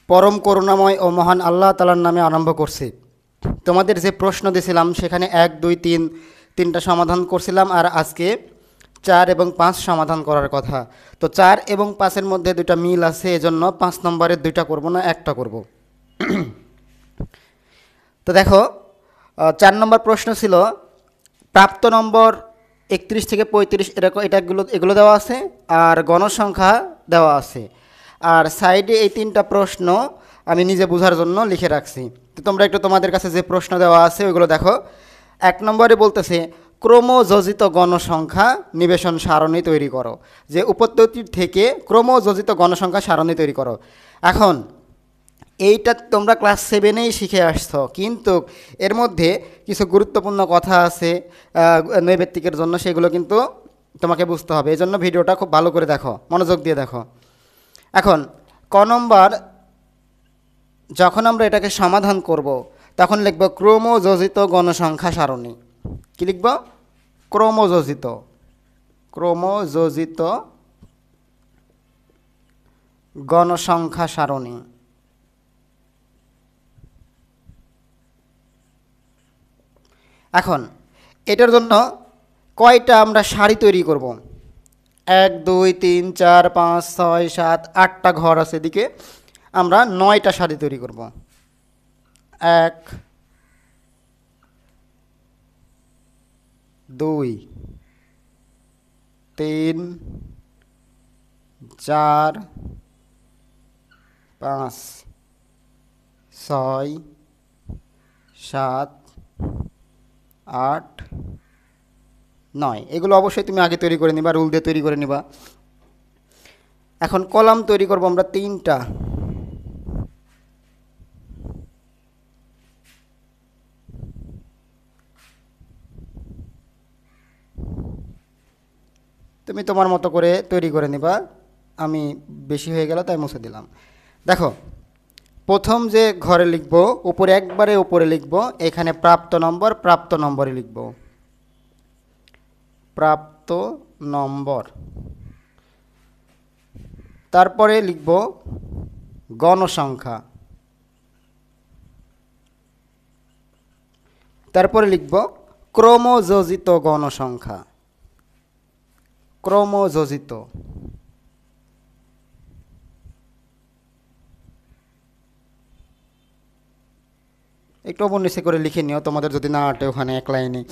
পরম করুণাময় ও মহান আল্লাহ তাআলার নামে আরম্ভ করছি। তোমাদের যে প্রশ্ন দিয়েছিলাম সেখানে 1, 2, 3 তিনটা সমাধান করছিলাম, আর আজকে 4 এবং 5 সমাধান করার কথা। তো 4 এবং 5-এর মধ্যে দুইটা মিল আছে, এজন্য 5 নম্বরের দুইটা করব না, একটা করব। তো দেখো, 4 নম্বর প্রশ্ন ছিল প্রাপ্ত নম্বর 31 থেকে 35 এগুলো দেওয়া আছে, আর গণসংখ্যা দেওয়া আছে। আর সাইডে এই তিনটা প্রশ্ন আমি নিজে বোঝার জন্য লিখে রাখছি। তো তোমরা একটু তোমাদের কাছে যে প্রশ্ন দেওয়া আছে ওইগুলো দেখো। 1 নম্বরে বলতেছে ক্রমযোজিত গণসংখ্যা নিবেশন সারণী তৈরি করো, যে উপপদ্ধতির থেকে ক্রমযোজিত গণসংখ্যা সারণী তৈরি করো। এখন এইটা তোমরা ক্লাস 7-এই শিখে আসছো, কিন্তু এর মধ্যে কিছু গুরুত্বপূর্ণ কথা আছে নৈবেত্তিকের জন্য, সেগুলো কিন্তু তোমাকে বুঝতে হবে। এই জন্য ভিডিওটা খুব ভালো করে দেখো, মনোযোগ দিয়ে দেখো। এখন ক নম্বর, যখন আমরা এটাকে সমাধান করব তখন লিখব ক্রমযোজিত গণসংখ্যা সারণী। কি লিখব? ক্রমযোজিত গণসংখ্যা সারণী। এখন এটার জন্য কয়টা আমরা সারি তৈরি করব? 1, 2, 3, 4, 5, 6, 7, 8টা ঘর আছে এদিকে, আমরা 9টা সারি তৈরি করব। 1, 2, 3, 4, 5, 6, 7, 8, 9। এগুলো অবশ্যই তুমি আগে তৈরি করে নিবা, রুল দিয়ে তৈরি করে নিবা। এখন কলাম তৈরি করব আমরা 3টা। তুমি তোমার মতো করে তৈরি করে নিবা, আমি বেশি হয়ে গেল তাই মুছে দিলাম। দেখো, প্রথম যে ঘরে লিখব, উপরে একবারে উপরে লিখব, এখানে প্রাপ্ত নম্বরে লিখব প্রাপ্ত নম্বর। তারপরে লিখব গণসংখ্যা, তারপরে লিখব ক্রমযোজিত গণসংখ্যা। ক্রমযোজিত। একটু উপর নিচে করে লিখে নিও তোমাদের যদি না আটে ওখানে এক লাইনে।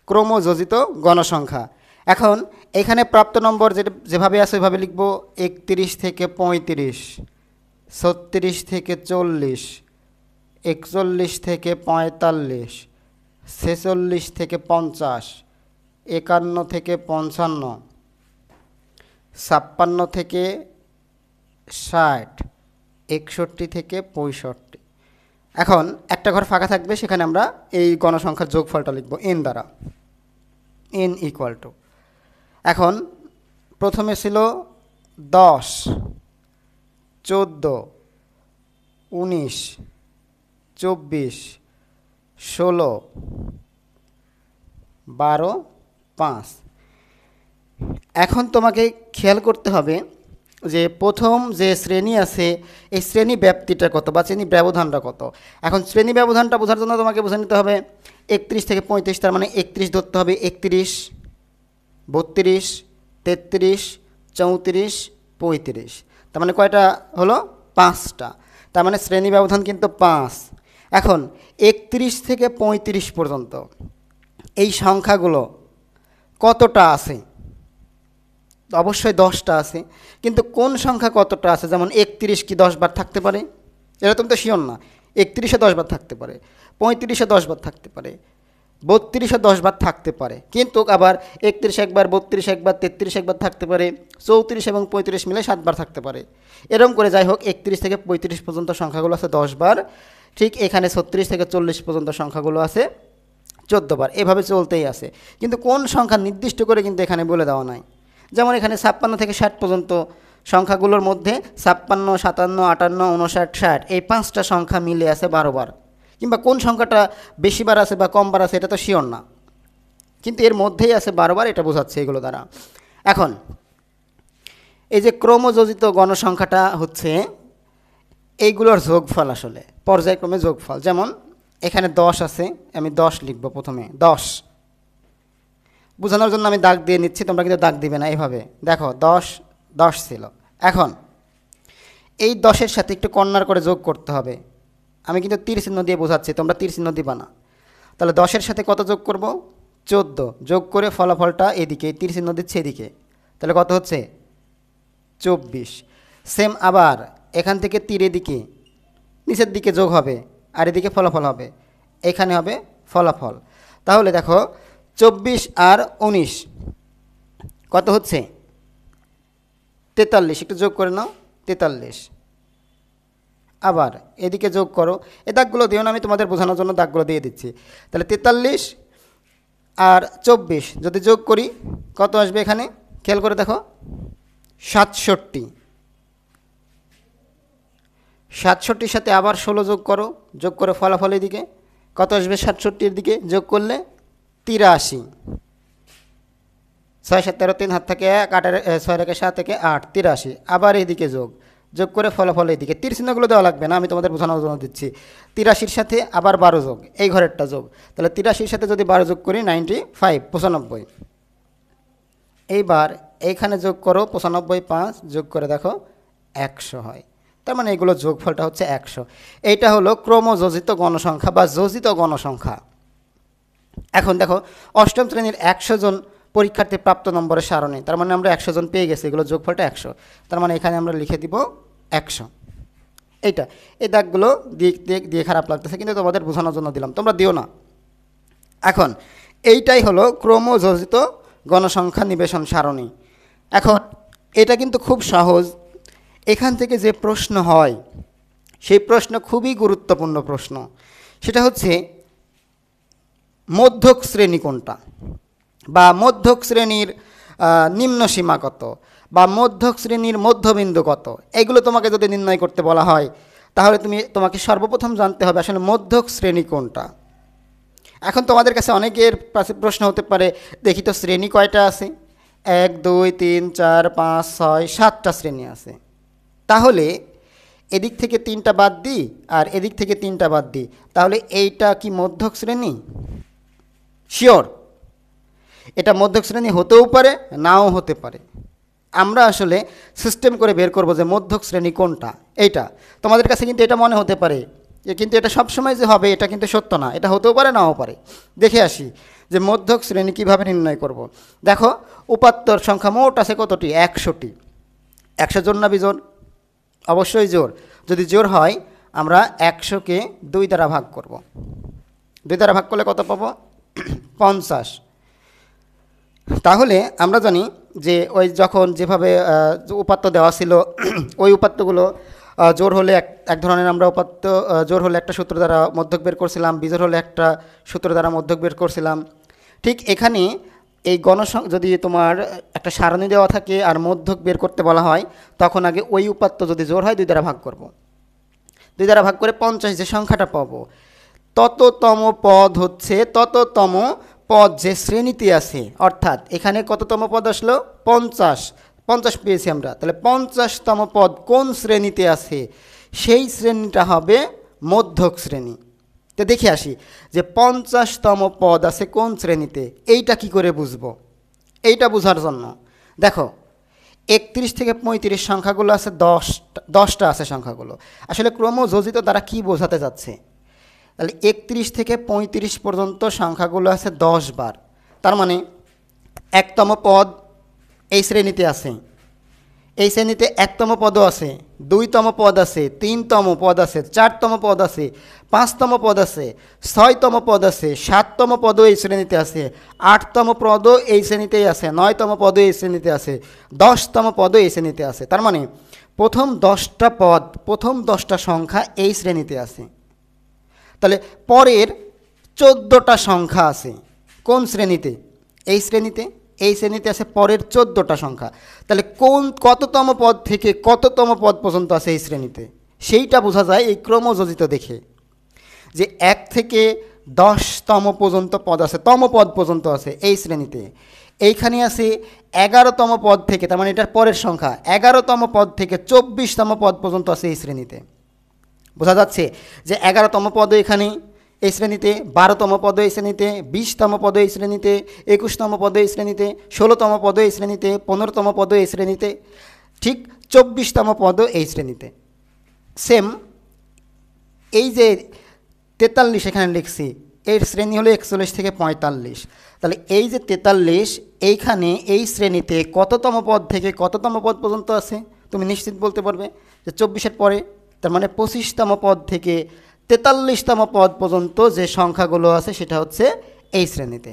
ক্রমযোজিত গণসংখ্যা। এখন এখানে প্রাপ্ত নম্বর যেভাবে আছে ওইভাবে লিখব 31 থেকে 35, 36 থেকে 40, 41 থেকে 45, 46 থেকে 50, 51 থেকে 55, 56 থেকে 60, 61 থেকে 65। এখন একটা ঘর ফাঁকা থাকবে, সেখানে আমরা এই গণসংখ্যার যোগফলটা লিখব n দ্বারা, n = এখন প্রথমে ছিল 10, 14, 19, 24, 16, 12, 5। এখন তোমাকে খেয়াল করতে হবে যে প্রথম যে শ্রেণী আছে এই শ্রেণী ব্যাপ্তিটা কত বা শ্রেণী ব্যবধানটা কত। এখন শ্রেণী ব্যবধানটা বোঝার জন্য তোমাকে বুঝে নিতে হবে 31 থেকে 35, তার মানে 31 ধরতে হবে, 31, 32, 33, 34, 35। তার মানে কয়টা হলো? 5টা। তার মানে শ্রেণী ব্যবধান কিন্তু 5। এখন 31 থেকে 35 পর্যন্ত এই সংখ্যাগুলো কতটা আছে? অবশ্যই 10টা আছে, কিন্তু কোন সংখ্যা কতটা আছে? যেমন 31 কি 10 বার থাকতে পারে? এরকম তো শিওর না। 31-এ 10 বার থাকতে পারে, 35-এ 10 বার থাকতে পারে, 32-এ 10 বার থাকতে পারে, কিন্তু আবার 31 একবার, 32 একবার, 33 একবার থাকতে পারে, 34 এবং 35 মিলে 7 বার থাকতে পারে। এরকম করে যাই হোক 31 থেকে 35 পর্যন্ত সংখ্যাগুলো আছে 10 বার। ঠিক এখানে 36 থেকে 40 পর্যন্ত সংখ্যাগুলো আছে 14 বার। এভাবে চলতেই আছে, কিন্তু কোন সংখ্যা নির্দিষ্ট করে কিন্তু এখানে বলে দেওয়া নাই। যেমন এখানে 56 থেকে 60 পর্যন্ত সংখ্যাগুলোর মধ্যে 56, 57, 58, 59, 60 এই 5টা সংখ্যা মিলে আছে 12 বার, কিংবা কোন সংখ্যাটা বেশি বার আছে বা কম বার আছে এটা তো শিওর না, কিন্তু এর মধ্যেই আছে 12 বার, এটা বোঝাচ্ছে এগুলো দ্বারা। এখন এই যে ক্রমযোজিত গণসংখ্যাটা হচ্ছে এইগুলোর যোগফল আসলে পর্যায়ক্রমে যোগফল। যেমন এখানে 10 আছে, আমি 10 লিখব প্রথমে 10, বোঝানোর জন্য আমি দাগ দিয়ে নিচ্ছি, তোমরা কিন্তু দাগ দিবে না। এইভাবে দেখো 10 10 ছিল। এখন এই 10-এর সাথে একটু কর্নার করে যোগ করতে হবে। আমি কিন্তু তীর চিহ্ন দিয়ে বোঝাচ্ছি, তোমরা তীর চিহ্ন দিবা না। তাহলে 10-এর সাথে কত যোগ করব? 14 যোগ করে ফলাফলটা এদিকে, তীর চিহ্ন দিচ্ছে এদিকে, তাহলে কত হচ্ছে? 24। সেম আবার এখান থেকে তীর এদিকে নিচের দিকে যোগ হবে, আর এদিকে ফলাফল হবে, এখানে হবে ফলাফল। তাহলে দেখো 24 আর 19 কত হচ্ছে? 43। একটু যোগ করে নাও, 43। আবার এদিকে যোগ করো, এ দাগগুলো দিও না, আমি তোমাদের বোঝানোর জন্য দাগগুলো দিয়ে দিচ্ছি। তাহলে 43 আর 24 যদি যোগ করি কত আসবে? এখানে খেয়াল করে দেখো 67। 67-র সাথে আবার 16 যোগ করো, যোগ করে ফলাফল এদিকে কত আসবে? 67-র দিকে যোগ করলে 83। 6 7 13 3 হাত থেকে 1, 8 6 রেখে 7 থেকে 8, 83। আবার এইদিকে যোগ, যোগ করে ফলাফল এইদিকে, তীর চিহ্নগুলো দেওয়া লাগবে না, আমি তোমাদের বোঝানোর জন্য দিচ্ছি। 83-র সাথে আবার 12 যোগ, এই ঘরেরটা যোগ, তাহলে 83-র সাথে যদি 12 যোগ করি 95 95। এইবার এইখানে যোগ করো 95 5 যোগ করে দেখো 100 হয়। তার মানে এগুলো যোগফলটা হচ্ছে 100। এইটা হলো ক্রমযোজিত গণসংখ্যা বা যোজিত গণসংখ্যা। এখন দেখো অষ্টম শ্রেণীর 100 জন পরীক্ষার্থী প্রাপ্ত নম্বরের সারণী, তার মানে আমরা 100 জন পেয়ে গেছি, এগুলো যোগফলটা 100। তার মানে এখানে আমরা লিখে দিব 100। এইটা এই দাগগুলো দিয়ে খারাপ লাগতেছে, কিন্তু তোমাদের বোঝানোর জন্য দিলাম, তোমরা দিও না। এখন এইটাই হলো ক্রমযোজিত গণসংখ্যা নিবেশন সারণী। এখন এটা কিন্তু খুব সহজ। এখান থেকে যে প্রশ্ন হয় সেই প্রশ্ন খুবই গুরুত্বপূর্ণ প্রশ্ন। সেটা হচ্ছে মধ্যক শ্রেণী কোনটা, বা মধ্যক শ্রেণীর নিম্ন সীমা কত, বা মধ্যক শ্রেণীর মধ্যবিন্দু কত, এগুলো তোমাকে যদি নির্ণয় করতে বলা হয় তাহলে তোমাকে সর্বপ্রথম জানতে হবে আসলে মধ্যক শ্রেণী কোনটা। এখন তোমাদের কাছে অনেকের প্রশ্ন হতে পারে, দেখি তো শ্রেণী কয়টা আছে? 1 2 3 4 5 6 7টা শ্রেণী আছে। তাহলে এদিক থেকে 3টা বাদ দিই আর এদিক থেকে 3টা বাদ দিই, তাহলে এইটা কি মধ্যক শ্রেণী? শিওর এটা মধ্যক শ্রেণী হতেও পারে, নাও হতে পারে। আমরা আসলে সিস্টেম করে বের করব যে মধ্যক শ্রেণী কোনটা। এইটা তোমাদের কাছে কিন্তু এটা মনে হতে পারে কিন্তু এটা সবসময় যে হবে এটা কিন্তু সত্য না, এটা হতেও পারে নাও পারে। দেখে আসি যে মধ্যক শ্রেণী কীভাবে নির্ণয় করব। দেখো উপাত্তর সংখ্যা মোট আছে কতটি? 100টি। 100 জোড় না বিজোড়? অবশ্যই জোড়। যদি জোড় হয় আমরা 100-কে 2 দ্বারা ভাগ করব। 2 দ্বারা ভাগ করলে কত পাবো? 50। তাহলে আমরা জানি যে ওই যখন যেভাবে উপাত্ত দেওয়া ছিল ওই উপাত্তগুলো জোড় হলে এক ধরনের আমরা উপাত্ত, জোড় হলে একটা সূত্র দ্বারা মধ্যক বের করছিলাম, বিজোড় হলে একটা সূত্র দ্বারা মধ্যক বের করছিলাম। ঠিক এখানে এই যদি তোমার একটা সারণী দেওয়া থাকে আর মধ্যক বের করতে বলা হয়, তখন আগে ওই উপাত্ত যদি জোড় হয় 2 দ্বারা ভাগ করব। 2 দ্বারা ভাগ করে 50 যে সংখ্যাটা পাবো, তততম পদ হচ্ছে তততম পদ যে শ্রেণীতে আছে। অর্থাৎ এখানে কততম পদ আসলো? 50 50 পেয়েছি আমরা। তাহলে 50তম পদ কোন শ্রেণীতে আছে সেই শ্রেণীটা হবে মধ্যক শ্রেণী। তো দেখে আসি যে 50তম পদ আছে কোন শ্রেণীতে, এইটা কি করে বুঝবো? এইটা বোঝার জন্য দেখো 31 থেকে 35 সংখ্যাগুলো আছে 10টা আছে সংখ্যাগুলো। আসলে ক্রমযোজিত দ্বারা কি বোঝাতে যাচ্ছে? তাহলে 31 থেকে 35 পর্যন্ত সংখ্যাগুলো আছে 10 বার। তার মানে 1তম পদ এই শ্রেণীতে আছে, এই শ্রেণীতে 1তম পদও আছে, 2তম পদ আছে, 3তম পদ আছে, 4তম পদ আছে, 5তম পদ আছে, 6তম পদ আছে, 7তম পদও এই শ্রেণীতে আছে, 8তম পদও এই শ্রেণীতেই আছে, 9তম পদও এই শ্রেণীতে আছে, 10তম পদও এই শ্রেণীতে আছে। তার মানে প্রথম 10টা পদ, প্রথম 10টা সংখ্যা এই শ্রেণীতে আছে। তাহলে পরের 14টা সংখ্যা আছে কোন শ্রেণীতে? এই শ্রেণীতে। এই শ্রেণীতে আছে পরের 14টা সংখ্যা। তাহলে কততম পদ থেকে কততম পদ পর্যন্ত আছে এই শ্রেণীতে, সেইটা বোঝা যায় এই ক্রমযোজিত দেখে, যে 1 থেকে 10তম পর্যন্ত পদ আছে, তম পদ পর্যন্ত আছে এই শ্রেণীতে। এইখানে আছে 11তম পদ থেকে, তার মানে এটার পরের সংখ্যা, 11তম পদ থেকে 24তম পদ পর্যন্ত আছে এই শ্রেণীতে। বোঝা যাচ্ছে যে 11তম পদও এখানে এই শ্রেণীতে, 12তম পদও এই শ্রেণীতে, 20তম পদও এই শ্রেণীতে, 21তম পদও এই শ্রেণীতে, 16তম পদও এই শ্রেণীতে, 15তম পদও এই শ্রেণীতে, ঠিক 24তম পদও এই শ্রেণীতে। সেম এই যে 43 এখানে লিখছি, এর শ্রেণী হলো 41 থেকে 45। তাহলে এই যে 43 এইখানে এই শ্রেণীতে কততম পদ থেকে কততম পদ পর্যন্ত আছে তুমি নিশ্চিত বলতে পারবে যে 24-এর পরে, তার মানে 25তম পদ থেকে 43তম পদ পর্যন্ত যে সংখ্যাগুলো আছে সেটা হচ্ছে এই শ্রেণীতে।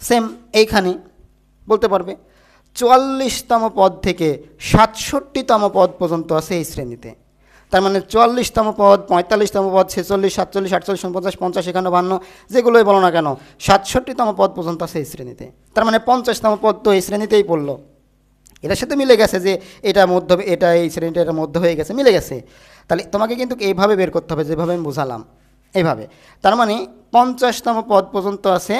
সেম এইখানে বলতে পারবে 44তম পদ থেকে 67তম পদ পর্যন্ত আছে এই শ্রেণীতে। তার মানে 44তম পদ, 45তম পদ, 46, 47, 48, 49, 50, 51, 52 যেগুলোই বলো না কেন 67তম পদ পর্যন্ত আছে এই শ্রেণীতে। তার মানে 50তম পদ তো এই শ্রেণীতেই পড়লো। এটার সাথে মিলে গেছে যে এটা মধ্য, এটা এই শ্রেণীটা এটা মধ্য হয়ে গেছে, মিলে গেছে। তাহলে তোমাকে কিন্তু এইভাবে বের করতে হবে যেভাবে আমি বোঝালাম, এইভাবে। তার মানে 50তম পদ পর্যন্ত আছে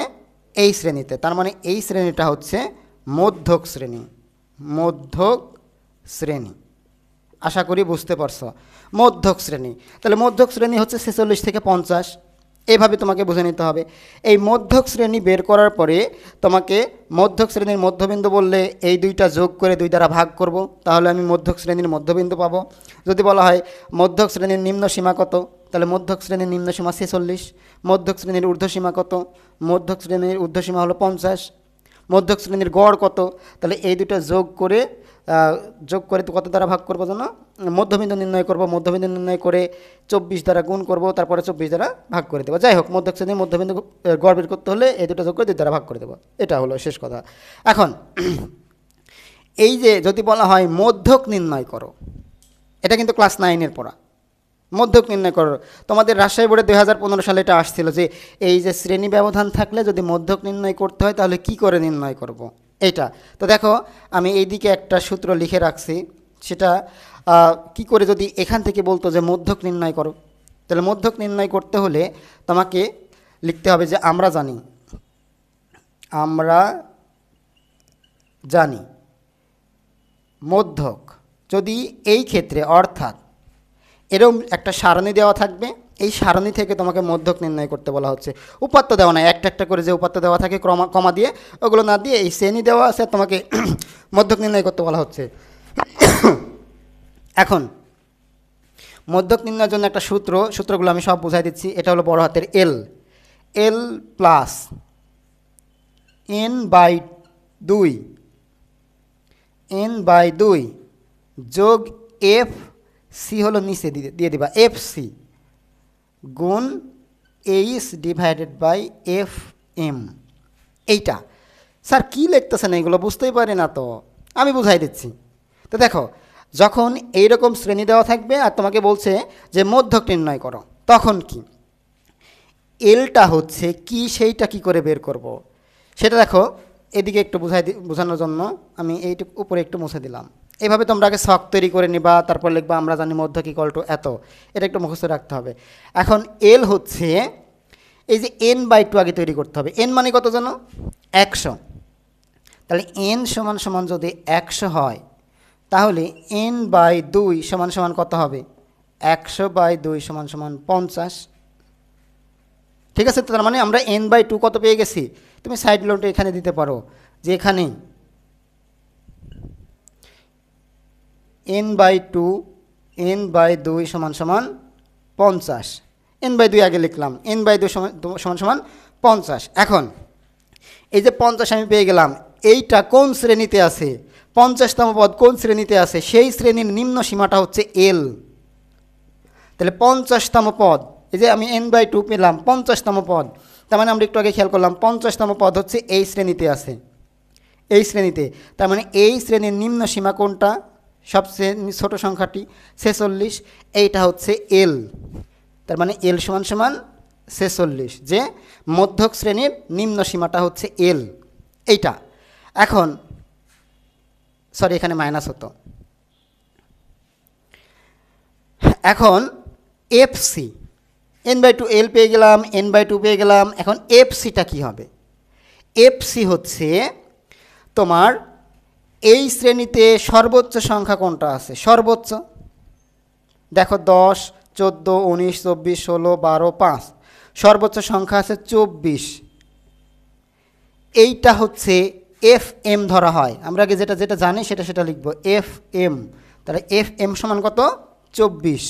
এই শ্রেণীতে। তার মানে এই শ্রেণীটা হচ্ছে মধ্যক শ্রেণী। মধ্যক শ্রেণী, আশা করি বুঝতে পারছো, মধ্যক শ্রেণী। তাহলে মধ্যক শ্রেণী হচ্ছে 46 থেকে 50, এইভাবে তোমাকে বুঝে নিতে হবে। এই মধ্যক শ্রেণী বের করার পরে তোমাকে মধ্যক শ্রেণীর মধ্যবিন্দু বললে এই দুইটা যোগ করে 2 দ্বারা ভাগ করব, তাহলে আমি মধ্যক শ্রেণীর মধ্যবিন্দু পাবো। যদি বলা হয় মধ্যক শ্রেণীর নিম্ন সীমা কত, তাহলে মধ্যক শ্রেণীর নিম্ন সীমা 46। মধ্যক শ্রেণীর ঊর্ধ্বসীমা কত, মধ্যক শ্রেণীর ঊর্ধ্বসীমা হলো 50। মধ্যক শ্রেণীর গড় কত, তাহলে এই দুটো যোগ করে তো কত দ্বারা ভাগ করবো যেন, মধ্যবিন্দু নির্ণয় করব। মধ্যবিন্দু নির্ণয় করে 24 দ্বারা গুণ করব, তারপরে 24 দ্বারা ভাগ করে দেবো। যাই হোক, মধ্যক শ্রেণীর মধ্যবিন্দু গড় বের করতে হলে এই দুটো যোগ করে 2 দ্বারা ভাগ করে দেবো। এটা হলো শেষ কথা। এখন এই যে যদি বলা হয় মধ্যক নির্ণয় করো, এটা কিন্তু ক্লাস 9-এর পড়া। মধ্যক নির্ণয় করো, তোমাদের রাজশাহী বোর্ডে 2015 সালে এটা আসছিল যে এই যে শ্রেণী ব্যবধান থাকলে যদি মধ্যক নির্ণয় করতে হয় তাহলে কি করে নির্ণয় করব, এইটা। তো দেখো আমি এইদিকে একটা সূত্র লিখে রাখছি, সেটা কি করে যদি এখান থেকে বলতো যে মধ্যক নির্ণয় করো, তাহলে মধ্যক নির্ণয় করতে হলে তোমাকে লিখতে হবে যে আমরা জানি মধ্যক যদি এই ক্ষেত্রে, অর্থাৎ এরকম একটা সারণী দেওয়া থাকবে, এই সারণী থেকে তোমাকে মধ্যক নির্ণয় করতে বলা হচ্ছে। উপাত্ত দেওয়া নাই, একটা একটা করে যে উপাত্ত দেওয়া থাকে কমা দিয়ে, ওগুলো না দিয়ে এই শ্রেণী দেওয়া আছে, তোমাকে মধ্যক নির্ণয় করতে বলা হচ্ছে। এখন মধ্যক নির্ণয়ের জন্য একটা সূত্রগুলো আমি সব বুঝাই দিচ্ছি। এটা হলো বড় হাতের এল প্লাস n/2 যোগ এফ সি হলো নিচে দিয়ে দিবা এফ সি গুণ H/F/M। এইটা স্যার কী লিখতেছেন, এইগুলো বুঝতেই পারি না, তো আমি বুঝাই দিচ্ছি। তো দেখো, যখন এইরকম শ্রেণী দেওয়া থাকবে আর তোমাকে বলছে যে মধ্যক নির্ণয় করো, তখন কি এলটা হচ্ছে কি, সেইটা কি করে বের করব সেটা দেখো। এদিকে একটু বোঝানোর জন্য আমি এইটুকু উপরে একটু মুছে দিলাম। এইভাবে তোমরা আগে ছক তৈরি করে নিবা, তারপর লিখবা আমরা জানি মধ্যক ইকুয়াল টু এত। এটা একটু মুখস্থ রাখতে হবে। এখন এল হচ্ছে এই যে n/2 আগে তৈরি করতে হবে। n মানে কত জানো, 100। তাহলে n সমান যদি 100 হয়, তাহলে n/2 সমান কত হবে, 100/2 সমান 50। ঠিক আছে, তার মানে আমরা n/2 কত পেয়ে গেছি। তুমি সাইড লোডটা এখানে দিতে পারো যে এখানে n/2 সমান 50। n/2 আগে লিখলাম, n/2 সমান 50। এখন এই যে 50 আমি পেয়ে গেলাম, এইটা কোন শ্রেণীতে আছে, 50তম পদ কোন শ্রেণীতে আছে, সেই শ্রেণীর নিম্ন সীমাটা হচ্ছে এল। তাহলে 50তম পদ, এই যে আমি n/2 পেলাম 50তম পদ, তার মানে আমরা একটু আগে খেয়াল করলাম 50তম পদ হচ্ছে এই শ্রেণীতে আছে, এই শ্রেণীতে। তার মানে এই শ্রেণীর নিম্ন সীমা কোনটা, সবচেয়ে ছোট সংখ্যাটি 46, এইটা হচ্ছে এল। তার মানে এল সমান 46, যে মধ্যক শ্রেণীর নিম্ন সীমাটা হচ্ছে এল, এইটা। এখন সরি, এখানে মাইনাস হতো। এখন এফসি n/2 এল পেয়ে গেলাম, n/2 পেয়ে গেলাম। এখন এফসিটা কী হবে, এফসি হচ্ছে তোমার এই শ্রেণীতে সর্বোচ্চ সংখ্যা কোনটা আছে, সর্বোচ্চ দেখো 10, 14, 19, 24, 16, 12, 5, সর্বোচ্চ সংখ্যা আছে 24। এইটা হচ্ছে এফ এম ধরা হয়। আমরা আগে যেটা যেটা জানি সেটা লিখব এফ এম। তাহলে এফ এম সমান কত? 24।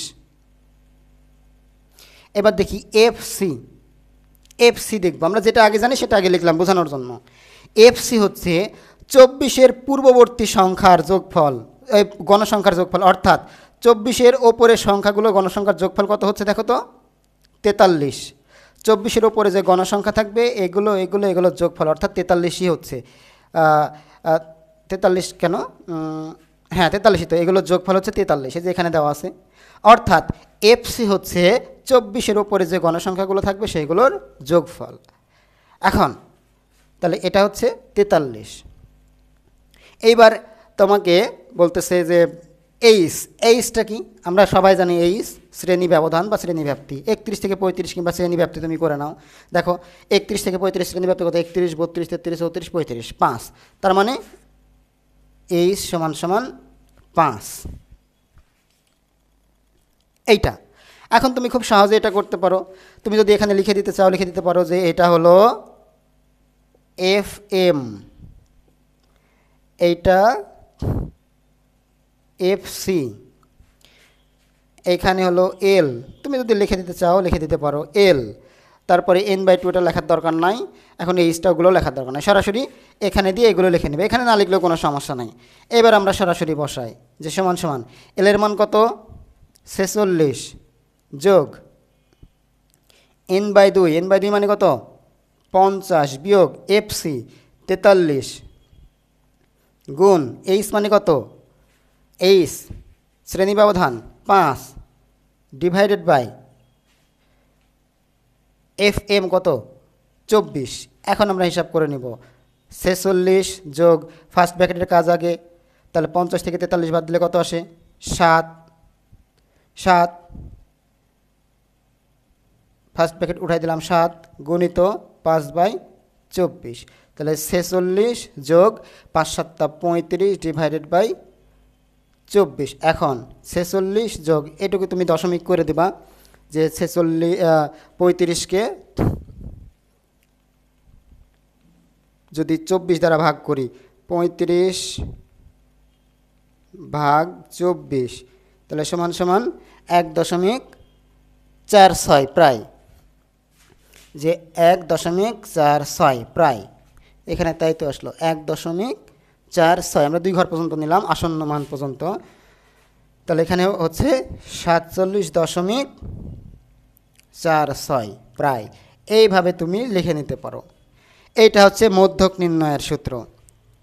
এবার দেখি এফ সি। এফ সি দেখবো, আমরা যেটা আগে জানি সেটা আগে লিখলাম বোঝানোর জন্য। এফ সি হচ্ছে 24-এর পূর্ববর্তী সংখ্যার যোগফল, গণসংখ্যার যোগফল, অর্থাৎ 24-এর ওপরের সংখ্যাগুলো গণসংখ্যার যোগফল কত হচ্ছে দেখো তো? 43। 24-এর ওপরে যে গণসংখ্যা থাকবে এগুলো এগুলো এগুলোর যোগফল, অর্থাৎ 43ই হচ্ছে 43 কেন? হ্যাঁ 43ই তো, এগুলোর যোগফল হচ্ছে 43, এই যে এখানে দেওয়া আছে। অর্থাৎ এফসি হচ্ছে 24-এর ওপরে যে গণসংখ্যাগুলো থাকবে সেগুলোর যোগফল। এখন তাহলে এটা হচ্ছে 43। এইবার তোমাকে বলতেছে যে এইচ। এইচটা কি? আমরা সবাই জানি এইচ শ্রেণী ব্যবধান বা শ্রেণী ব্যাপ্তি। 31 থেকে 35 কিংবা শ্রেণী ব্যাপ্তি তুমি করে নাও। দেখো 31 থেকে 35 শ্রেণী ব্যাপ্তি কত? 31, 32, 33, 34, 35, 5। তার মানে এইচ সমান সমান 5। এইটা এখন তুমি খুব সহজে এটা করতে পারো। তুমি যদি এখানে লিখে দিতে চাও লিখে দিতে পারো যে এটা হলো এফ এম, এইটা এফ সি, এইখানে হলো এল। তুমি যদি লিখে দিতে চাও লিখে দিতে পারো এল। তারপরে n/2 এটা লেখার দরকার নাই, এখন এইচটাগুলো লেখার দরকার নাই, সরাসরি এখানে দিয়ে এগুলো লিখে নেবে, এখানে না লিখলেও কোনো সমস্যা নাই। এবার আমরা সরাসরি বসাই যে সমান সমান এলের মান কত? 46 যোগ n/2, n/2 মানে কত? 50 বিয়োগ এফসি 43 গুণ এইচ মানে কত? এইচ শ্রেণী ব্যবধান 5 ডিভাইডেড বাই এফ এম কত? 24। এখন আমরা হিসাব করে নিব 46 যোগ ফার্স্ট ব্র্যাকেটের কাজ আগে, তাহলে 50 থেকে 43 বাদ দিলে কত আসে? 7। 7 ফার্স্ট ব্র্যাকেট উঠাই দিলাম 7 গুণিত 5/24, তাহলে 46 যোগ 5 × 7 = 35 ডিভাইডেড বাই 24। এখন 46 যোগ এটুকু তুমি দশমিক করে দিবা যে 35কে যদি 24 দ্বারা ভাগ করি, 35/24, তাহলে সমান সমান 1.46 প্রায়, যে 1.46 প্রায় এখানে তাই তো আসলো 1.46। আমরা 2 ঘর পর্যন্ত নিলাম আসন্ন মান পর্যন্ত, তাহলে এখানে হচ্ছে 47.46 প্রায়। এইভাবে তুমি লিখে নিতে পারো। এইটা হচ্ছে মধ্যক নির্ণয়ের সূত্র,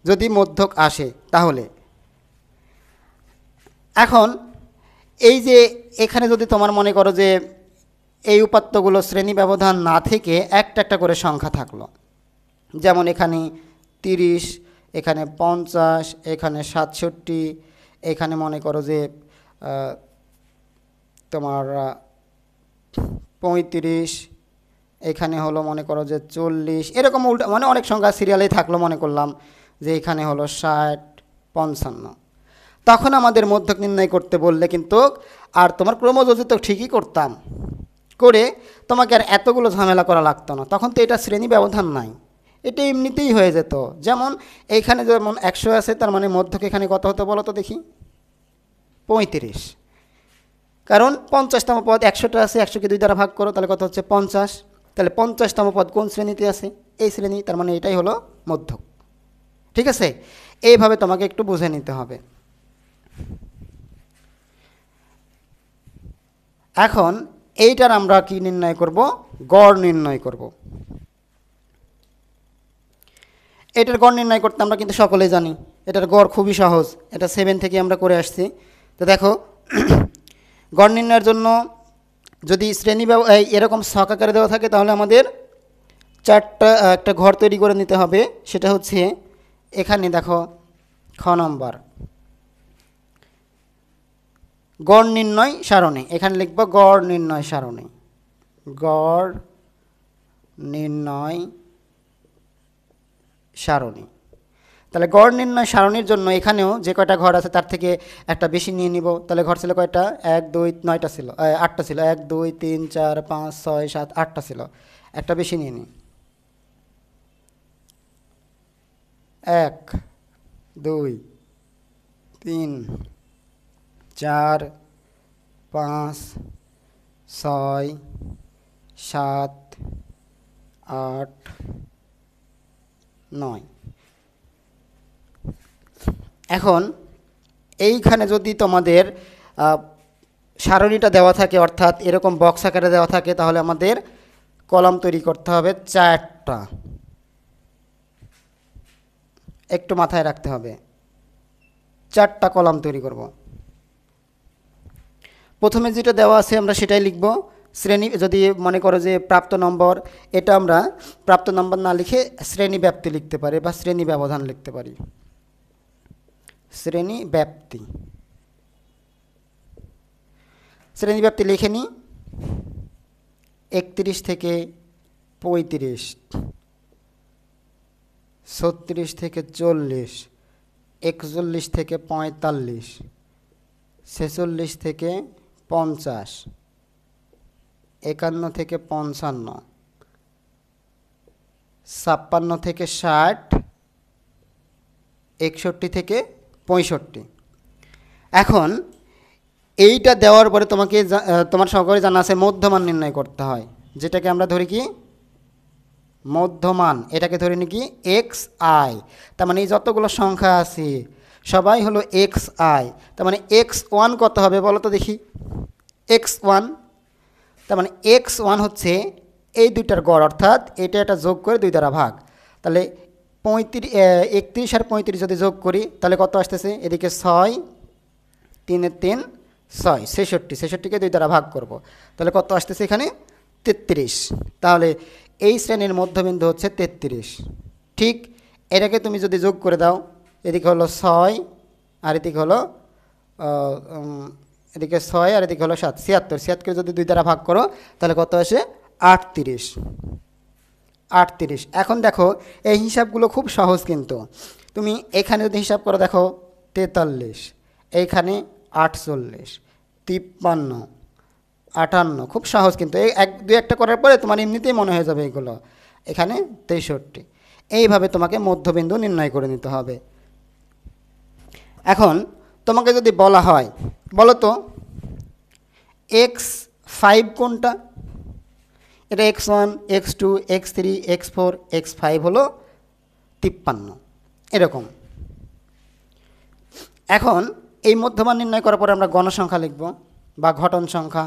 যদি মধ্যক আসে তাহলে। এখন এই যে এখানে যদি তোমার মনে করো যে এই উপাত্তগুলো শ্রেণী ব্যবধান না থেকে একটা একটা করে সংখ্যা থাকলো, যেমন এখানে 30, এখানে 50, এখানে 67, এখানে মনে করো যে তোমার 35, এখানে হলো মনে করো যে 40, এরকম উল্টা মানে অনেক সংখ্যা সিরিয়ালেই থাকলো, মনে করলাম যে এখানে হলো 60, 55। তখন আমাদের মধ্যক নির্ণয় করতে বললে কিন্তু আর তোমার ক্রমযোজিত ঠিকই করতাম, করে তোমাকে আর এতগুলো ঝামেলা করা লাগতো না। তখন তো এটা শ্রেণী ব্যবধান নাই, এটা এমনিতেই হয়ে যেত। যেমন এইখানে যেমন 100 আছে, তার মানে মধ্যক এখানে কত হতো বলো তো দেখি? 35, কারণ 50তম পদ 100টা আছে, 100কে 2 দ্বারা ভাগ করো, তাহলে কত হচ্ছে? 50। তাহলে 50তম পদ কোন শ্রেণীতে আছে? এই শ্রেণী, তার মানে এটাই হলো মধ্যক। ঠিক আছে, এইভাবে তোমাকে একটু বুঝে নিতে হবে। এখন এইটার আমরা কি নির্ণয় করব? গড় নির্ণয় করব। এটার গড় নির্ণয় করতে আমরা কিন্তু সকলেই জানি এটার গড় খুবই সহজ, এটা 7 থেকে আমরা করে আসছি। তো দেখো গড় নির্ণয়ের জন্য যদি শ্রেণী এরকম ছক আকারে দেওয়া থাকে তাহলে আমাদের একটা ঘর তৈরি করে নিতে হবে। সেটা হচ্ছে এখানে দেখো খ নম্বর গড় নির্ণয় সারণী, এখানে লিখব গড় নির্ণয় সারণী। গড় নির্ণয় সারণী। তাহলে গড় নির্ণয় সারণীর জন্য এখানেও যে কয়টা ঘর আছে তার থেকে একটা বেশি নিয়ে নিব। তাহলে ঘর ছিল কয়টা, 1 2 9টা ছিল, 8টা ছিল, 1 2 3 4 5 6 7 8টা ছিল, একটা বেশি নিয়ে নিই। 1 2 3 4 5 6 7 8 9। এখন এইখানে যদি তোমাদের সারণীটা দেওয়া থাকে, অর্থাৎ এরকম বক্স আকারে দেওয়া থাকে, তাহলে আমাদের কলাম তৈরি করতে হবে 4টা। একটু মাথায় রাখতে হবে, 4টা কলাম তৈরি করব। প্রথমে যেটা দেওয়া আছে আমরা সেটাই লিখব। শ্রেণী, যদি মনে করো যে প্রাপ্ত নম্বর, এটা আমরা প্রাপ্ত নম্বর না লিখে শ্রেণী ব্যাপ্তি লিখতে পারি বা শ্রেণী ব্যবধান লিখতে পারি। শ্রেণী ব্যাপ্তি, শ্রেণী ব্যাপ্তি লিখে নিই। 31 থেকে 35, 36 থেকে 40, 41 থেকে 45, 46 থেকে 50, 51 থেকে 55, 56 থেকে 60, 61 থেকে 65। এখন এইটা দেওয়ার পরে তোমাকে তোমার সকলে জানা আছে মধ্যমান নির্ণয় করতে হয়, যেটাকে আমরা ধরি কি মধ্যমান। এটাকে ধরে নি কি এক্স আই। তার মানে এই যতগুলো সংখ্যা আছে সবাই হলো এক্স আই। তার মানে x1 কত হবে বলো তো দেখি। x1, তার মানে x1 হচ্ছে এই দুইটার গড়, অর্থাৎ এটা যোগ করে 2 দ্বারা ভাগ। তাহলে 31 আর 35 যদি যোগ করি তাহলে কত আসতেছে, এদিকে 6, 3 এর 3 6, 66কে 2 দ্বারা ভাগ করব, তাহলে কত আসতেছে এখানে 33। তাহলে এই শ্রেণীর মধ্যবিন্দু হচ্ছে 33। ঠিক এটাকে তুমি যদি যোগ করে দাও, এদিকে হলো 6 আর এদিকে হলো 6 আর এদিকে হলো 7, 76কে যদি 2 দ্বারা ভাগ করো তাহলে কত আসে 38। এখন দেখো এই হিসাবগুলো খুব সহজ, কিন্তু তুমি এখানে যদি হিসাব করো দেখো 43, এইখানে 48, 53, 58, খুব সহজ কিন্তু। এই 1 2 করার পরে তোমার এমনিতেই মনে হয়ে যাবে এগুলো। এখানে 63। এইভাবে তোমাকে মধ্যবিন্দু নির্ণয় করে নিতে হবে। এখন তোমাকে যদি বলা হয় বলো তো x5 কোনটা, এটা x1, x2, x3, x4, x5 হলো 53, এরকম। এখন এই মধ্যমান নির্ণয় করার পরে আমরা গণসংখ্যা লিখব বা ঘটন সংখ্যা।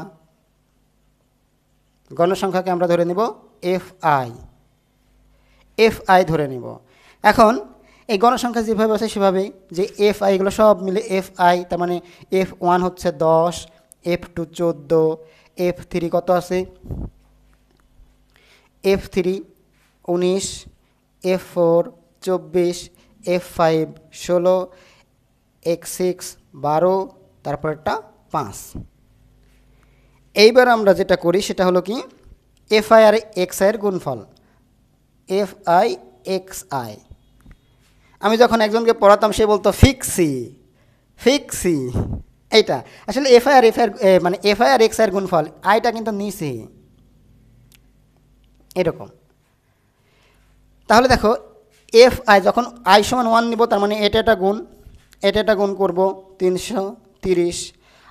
গণসংখ্যাকে আমরা ধরে নেব এফআই ধরে নেব। এখন এই গণসংখ্যা যেভাবে আছে সেভাবেই, যে এফআই এগুলো সব মিলে এফআই। তার মানে f1 হচ্ছে 10, f2 14, f3 কত আছে, f3 19, f4 24, f5 16, x6 12, তারপরটা 5। এইবার আমরা যেটা করি সেটা হলো কি এফআই আর এক্সআই এর গুণফল, এফআই এক্সআই। আমি যখন একজনকে পড়াতাম সে বলতো ফিক্সি, এইটা আসলে এফআই আর এক্সআই এর গুণফল, আইটা কিন্তু নিচে এরকম। তাহলে দেখো এফআই যখন আই সমান 1 নিব, তার মানে এটা গুণ করব 330,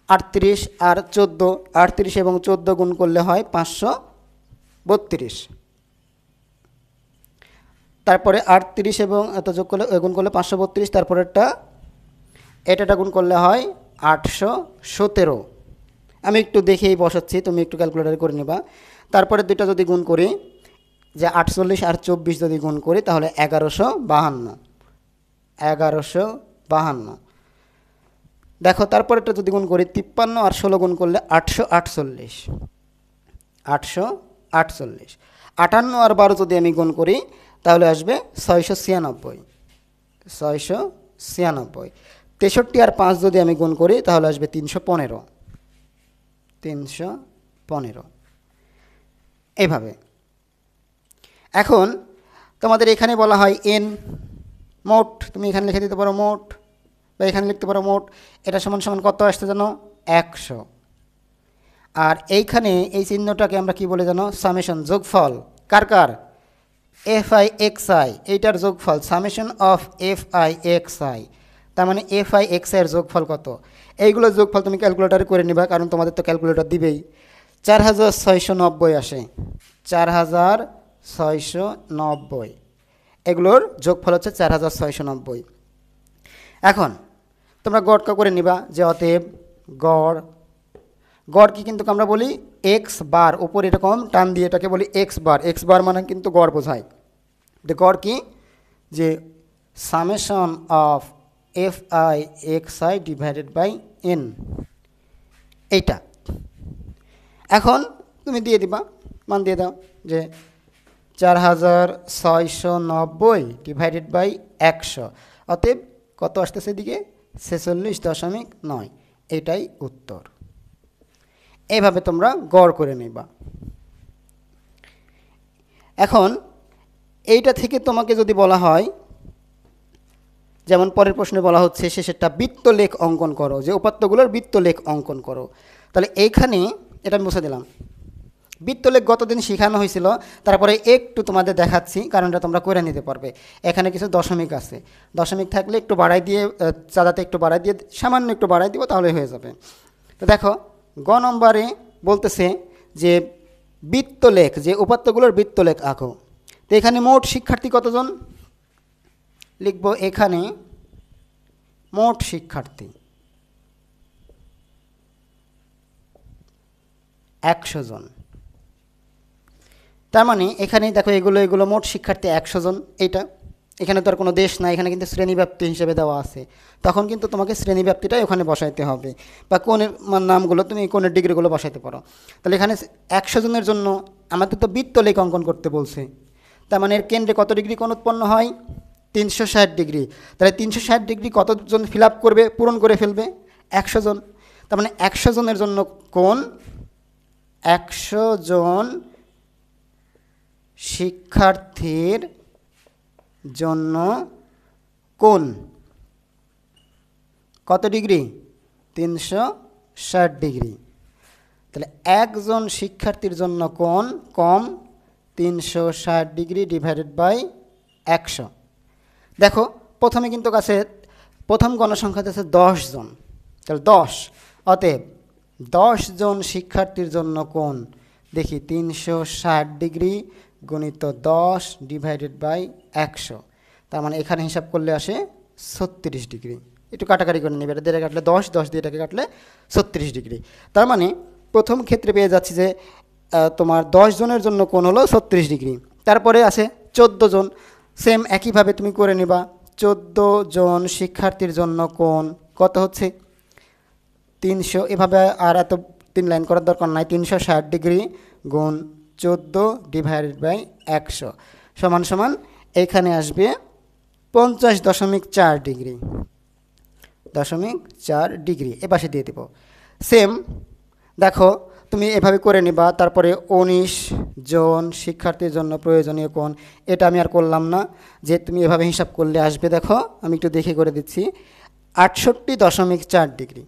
38 আর 14, 38 এবং 14 গুণ করলে হয় 532। তারপরে 38 এবং এত যোগ করলে গুণ করলে 532, তারপরে এটা গুণ করলে হয় 817। আমি একটু দেখেই বসাচ্ছি, তুমি একটু ক্যালকুলেটার করে নেবা। তারপরে দুইটা যদি গুণ করি, যে 48 আর 24 যদি গুণ করি তাহলে 1152। দেখো তারপর এটা যদি গুণ করি 53 আর 16 গুণ করলে 848। 58 আর 12 যদি আমি গুণ করি তাহলে আসবে 696। 63 আর 5 যদি আমি গুণ করি তাহলে আসবে 315। এইভাবে। এখন তোমাদের এখানে বলা হয় এন, মোট তুমি এখানে লিখে দিতে পারো মোট, বা এখানে লিখতে পারো মোট। এটা সমান সমান কত আসছে জানো? 100। আর এইখানে এই চিহ্নটাকে আমরা কি বলে জানো? সামেশন, যোগফল। কার কার? এফ আই এক্স আই, এইটার যোগফল summation of F I X I. তার মানে এফ আই এক্স আইয়ের যোগফল কত? এইগুলোর যোগফল তুমি ক্যালকুলেটারে করে নিবা, কারণ তোমাদের তো ক্যালকুলেটর দিবেই। 4690 আসে, 4690। এগুলোর যোগফল হচ্ছে 4690। এখন তোমরা গড়টা করে নিবা যে অতএব গড়, গড় কি কিন্তু আমরা বলি এক্স বার, উপর এরকম টান দিয়ে এটাকে বলি এক্স বার। এক্স বার মানে কিন্তু গড় বোঝায়। গড় কি? যে summation of F I X I divided by N, এইটা। এখন তুমি দিয়ে দিবা, মান দিয়ে দাও যে 4690 ডিভাইডেড বাই 100, অতএব কত আসতেছে এদিকে? 46.9। এটাই উত্তর। এইভাবে তোমরা গড় করে নিবা। এখন এইটা থেকে তোমাকে যদি বলা হয়, যেমন পরের প্রশ্নে বলা হচ্ছে শেষেরটা বৃত্তলেখ অঙ্কন করো, যে উপাত্তগুলোর বৃত্তলেখ অঙ্কন করো। তাহলে এইখানে এটা আমি মুছে দিলাম। বৃত্তলেখ গতদিন শেখানো হয়েছিল, তারপরে একটু তোমাদের দেখাচ্ছি, কারণ এটা তোমরা করে নিতে পারবে। এখানে কিছু দশমিক আছে, দশমিক থাকলে একটু বাড়াই দিয়ে, চাঁদাতে একটু বাড়াই দিয়ে, সামান্য একটু বাড়াই দিব, তাহলে হয়ে যাবে। তো দেখো গ নম্বরে বলতেছে যে বৃত্তলেখ, যে উপাত্তগুলোর বৃত্তলেখ আঁকো। তো এখানে মোট শিক্ষার্থী কতজন লিখব? এখানে মোট শিক্ষার্থী 100 জন। তার মানে এখানে দেখো এগুলো মোট শিক্ষার্থী 100 জন। এইটা এখানে তো আর কোনো দেশ না, এখানে কিন্তু শ্রেণীব্যাপ্তি হিসেবে দেওয়া আছে। তখন কিন্তু তোমাকে শ্রেণীব্যাপ্তিটাই ওখানে বসাইতে হবে, বা কোণের নামগুলো তুমি কোণের ডিগ্রিগুলো বসাইতে পারো। তাহলে এখানে 100 জনের জন্য আমাদের তো বৃত্তলেখ অঙ্কন করতে বলছে। তার মানে এর কেন্দ্রে কত ডিগ্রি কোণ উৎপন্ন হয়? 360 ডিগ্রি। তাহলে 360 ডিগ্রি কতজন ফিল আপ করবে, পূরণ করে ফেলবে? 100 জন। তার মানে 100 জনের জন্য কোণ, 100 জন শিক্ষার্থীর জন্য কোণ কত ডিগ্রি? 360 ডিগ্রি। তাহলে একজন শিক্ষার্থীর জন্য কোণ কম 360 ডিগ্রি ডিভাইডেড বাই 100। দেখো প্রথমে কিন্তু কাছে প্রথম গণসংখ্যাতে আছে 10 জন, তাহলে 10, অতএব 10 জন শিক্ষার্থীর জন্য কোণ দেখি 360 ডিগ্রি গুণিত 10 ডিভাইডেড বাই 100। তার মানে এখানে হিসাব করলে আসে 36 ডিগ্রি। একটু কাটাকাটি করে নেবে, এটা দিয়ে কাটলে 10, 10 দিয়ে এটাকে কাটলে 36 ডিগ্রি। তার মানে প্রথম ক্ষেত্রে পেয়ে যাচ্ছি যে তোমার 10 জনের জন্য কোণ হলো 36 ডিগ্রি। তারপরে আছে 14 জন, সেম একইভাবে তুমি করে নিবা। 14 জন শিক্ষার্থীর জন্য কোণ কত হচ্ছে? 300। এভাবে আর এত 3 লাইন করার দরকার নাই। 360 ডিগ্রি গুণ 14 ডিভাইডেড বাই 100 সমান সমান এখানে আসবে 50.4 ডিগ্রি, 0.4 ডিগ্রি। এ পাশে দিয়ে দেব। সেম দেখো তুমি এভাবে করে নিবা। তারপরে 19 জন শিক্ষার্থীর জন্য প্রয়োজনীয় কোণ, এটা আমি আর করলাম না, যে তুমি এভাবে হিসাব করলে আসবে। দেখো আমি একটু দেখে করে দিচ্ছি, 68.4 ডিগ্রি,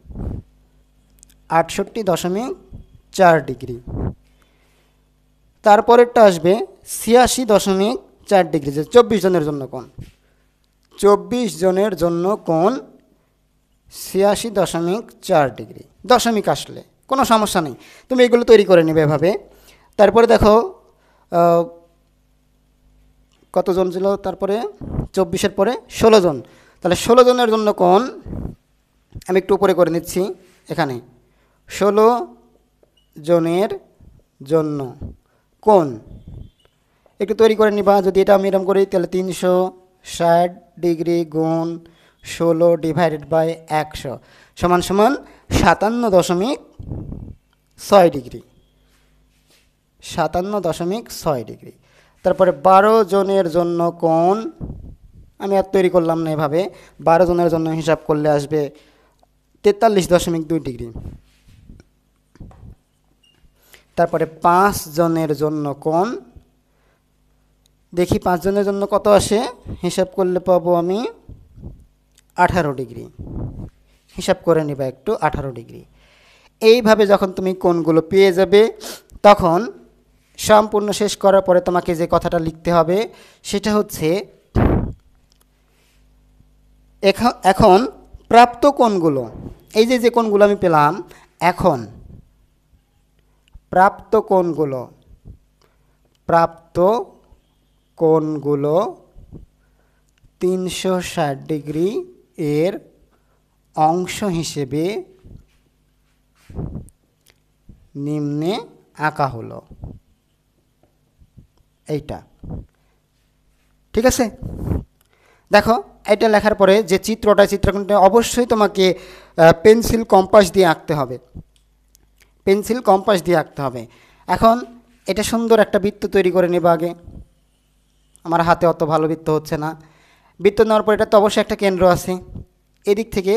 68.4 ডিগ্রি। তারপরেরটা আসবে 86.4 ডিগ্রি, যে 24 জনের জন্য কোণ, 24 জনের জন্য কোণ 86.4 ডিগ্রি। দশমিক আসলে কোনো সমস্যা নেই, তুমি এগুলো তৈরি করে নেবে এভাবে। তারপরে দেখো কতজন ছিল? তারপরে 24-এর পরে 16 জন। তাহলে 16 জনের জন্য কোণ আমি একটু উপরে করে নিচ্ছি। এখানে 16 জনের জন্য কোণ একটু তৈরি করে নিবা। যদি এটা আমি এরকম করি তাহলে 360 ডিগ্রি গুণ 16 ডিভাইডেড বাই 100 সমান সমান 57.6 ডিগ্রি, 57.6 ডিগ্রি। তারপরে 12 জনের জন্য কোণ আমি আর তৈরি করলাম না এভাবে। 12 জনের জন্য হিসাব করলে আসবে 43.2 ডিগ্রি। তারপরে 5 জনের জন্য কোণ দেখি 5 জনের জন্য কত আসে, হিসাব করলে পাবো আমি 18 ডিগ্রি। হিসাব করে নিবা একটু, 18 ডিগ্রি। এইভাবে যখন তুমি কোণগুলো পেয়ে যাবে, তখন সম্পূর্ণ শেষ করার পরে তোমাকে যে কথাটা লিখতে হবে সেটা হচ্ছে, এখন প্রাপ্ত কোণগুলো, এই যে কোণগুলো আমি পেলাম, এখন প্রাপ্ত কোণগুলো 360 ডিগ্রি এর অংশ হিসেবে নিম্নে আঁকা হলো। এইটা ঠিক আছে? দেখো, এটা লেখার পরে যে চিত্রকণটা অবশ্যই তোমাকে পেন্সিল কম্পাস দিয়ে আঁকতে হবে। এখন এটা সুন্দর একটা বৃত্ত তৈরি করে নেবা আগে। আমার হাতে অত ভালো বৃত্ত হচ্ছে না। বৃত্ত নেওয়ার পর এটা তো অবশ্যই একটা কেন্দ্র আছে। এদিক থেকে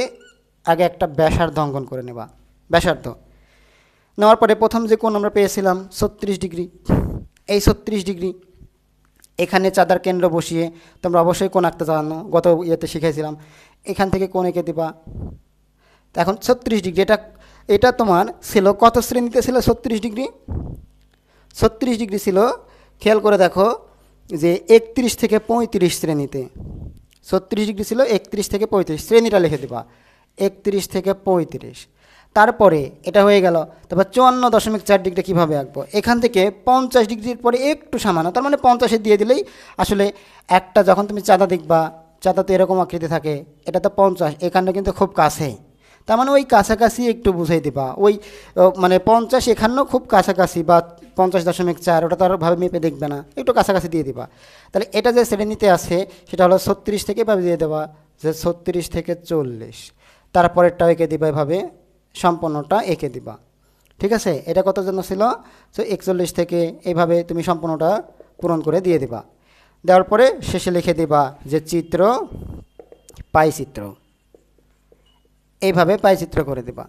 আগে একটা ব্যাসার্ধ অঙ্কন করে নেবা। ব্যাসার্ধ নেওয়ার পরে প্রথম যে কোণ আমরা পেয়েছিলাম 36 ডিগ্রি, এই 36 ডিগ্রি এখানে চাঁদার কেন্দ্র বসিয়ে, তোমরা অবশ্যই কোণ আঁকতে জানো, গত ইয়েতে শিখেছিলাম। এখান থেকে কোণ এঁকে দিবা। এখন 36 ডিগ্রি, এটা তোমার ছিল কত শ্রেণীতে ছিল? 36 ডিগ্রি 36 ডিগ্রি ছিল, খেয়াল করে দেখো যে 31 থেকে 35 শ্রেণীতে। 36 ডিগ্রি ছিল 31 থেকে 35, শ্রেণীটা লিখে দেবা 31 থেকে 35। তারপরে এটা হয়ে গেল। তারপর 54.4 ডিগ্রি কীভাবে আঁকবো? এখান থেকে 50 ডিগ্রির পরে একটু সামান্য, তার মানে 50-এ দিয়ে দিলেই আসলে একটা, যখন তুমি চাঁদা দেখবা, চাঁদা তো এরকম আকৃতি থাকে, এটা তো 50, এখানটা কিন্তু খুব কাছে, তার মানে ওই কাছাকাছি একটু বুঝাই দিবা। ওই মানে 50 এখানেও খুব কাছাকাছি, বা 50.4, ওটা তো আর ভাবে মেপে দেখবে না, একটু কাছাকাছি দিয়ে দিবা। তাহলে এটা যে শ্রেণীতে আছে সেটা হলো 36 থেকে এভাবে দিয়ে দেবা যে 36 থেকে 40, তারপরেরটাও এঁকে দিবা, এভাবে সম্পূর্ণটা এঁকে দিবা। ঠিক আছে? এটা কত জন্য ছিল? 41 থেকে এইভাবে তুমি সম্পূর্ণটা পূরণ করে দিয়ে দিবা। দেওয়ার পরে শেষে লিখে দিবা যে চিত্র, পাইচিত্র। এইভাবে পাইচিত্র করে দিবা।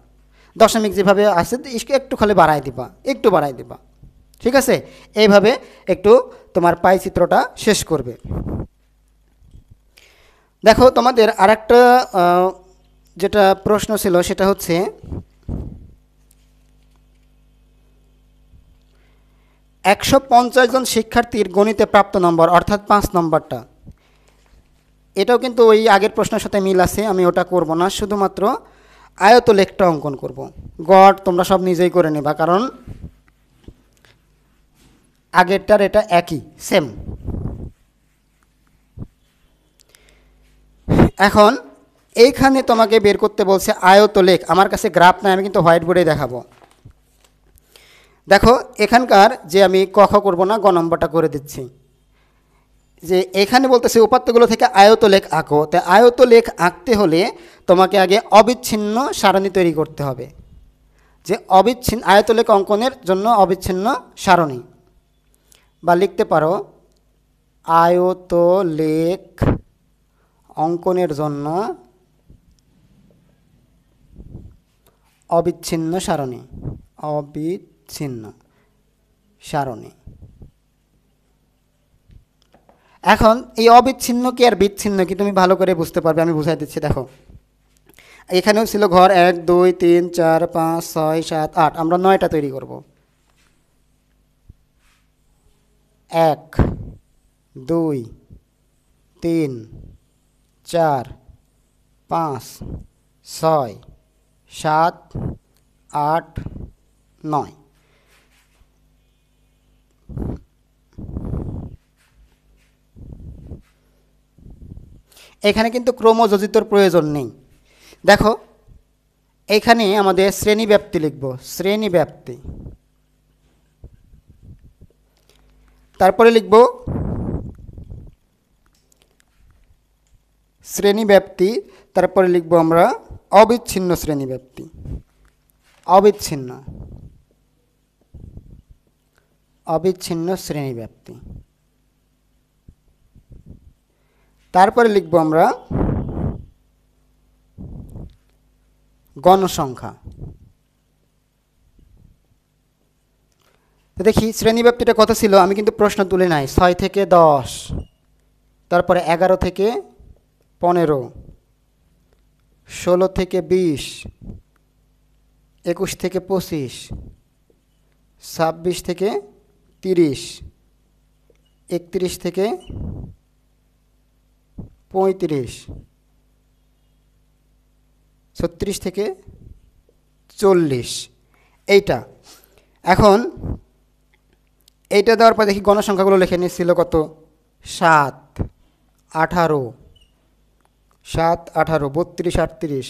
দশমিক যেভাবে আছে একটু খালি বাড়াই দিবা। ঠিক আছে? এইভাবে একটু তোমার পাইচিত্রটা শেষ করবে। দেখো, তোমাদের আরেকটা যেটা প্রশ্ন ছিল সেটা হচ্ছে, 150 জন শিক্ষার্থীর গণিতে প্রাপ্ত নম্বর, অর্থাৎ 5 নম্বরটা, এটাও কিন্তু ওই আগের প্রশ্নের সাথে মিল আছে। আমি ওটা করব না, শুধুমাত্র আয়তলেখটা অঙ্কন করব। গড় তোমরা সব নিজেই করে নেবা, কারণ আগেরটার এটা একই, সেম। এখন এইখানে তোমাকে বের করতে বলছে আয়তলেখ। আমার কাছে গ্রাফ নাই, আমি কিন্তু হোয়াইট বোর্ডে দেখাবো। দেখো, এখানকার যে আমি ক খ করবো না, গ নম্বরটা করে দিচ্ছি। যে এখানে বলতেছে উপাত্তগুলো থেকে আয়তলেখ আঁকো। তাই আয়তলেখ আঁকতে হলে তোমাকে আগে অবিচ্ছিন্ন সারণী তৈরি করতে হবে। যে আয়তলেখ অঙ্কনের জন্য অবিচ্ছিন্ন সারণী, বা লিখতে পারো আয়তলেখ অঙ্কনের জন্য অবিচ্ছিন্ন সারণী। এখন এই অবিচ্ছিন্ন কি আর বিচ্ছিন্ন কি তুমি ভালো করে বুঝতে পারবে, আমি বুঝাই দিচ্ছি। দেখো, এখানেও ছিল ঘর 1 2 3 4 5 6 7 8, আমরা 9টা তৈরি করব। 1 2 3 4 5 6 7 8 9। এখানে কিন্তু ক্রমযোজিতর প্রয়োজন নেই। দেখো, এখানে আমাদের শ্রেণীব্যাপ্তি লিখব, শ্রেণীব্যাপ্তি। তারপরে লিখব শ্রেণীব্যাপ্তি, তারপরে লিখব আমরা অবিচ্ছিন্ন শ্রেণীব্যাপ্তি। অবিচ্ছিন্ন শ্রেণীব্যাপ্তি। তারপরে লিখব আমরা গণসংখ্যা। তো দেখি শ্রেণীব্যাপ্তিটা কত ছিল, আমি কিন্তু প্রশ্ন তুলে নাই। 6 থেকে 10, তারপরে 11 থেকে 15, 16 থেকে 20, 21 থেকে 25, 26 থেকে 30, 31 থেকে 35, 36 থেকে 40, এইটা। এখন এইটা দেওয়ার পর দেখি গণসংখ্যাগুলো লিখে নিচ্ছিল কত, 7, 18, 7, 18, 32, 38,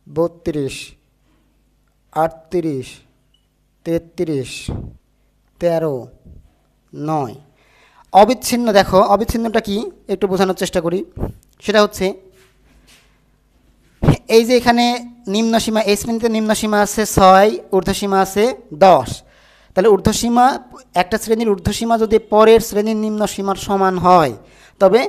32, 38, 33, 13, 9। অবিচ্ছিন্ন, দেখো অবিচ্ছিন্নটা কি একটু বোঝানোর চেষ্টা করি। সেটা হচ্ছে এই যে এখানে নিম্নসীমা, এই শ্রেণীতে নিম্নসীমা আছে 6, ঊর্ধ্বসীমা আছে 10। তাহলে ঊর্ধ্বসীমা, একটা শ্রেণীর ঊর্ধ্বসীমা যদি পরের শ্রেণীর নিম্নসীমার সমান হয় তবে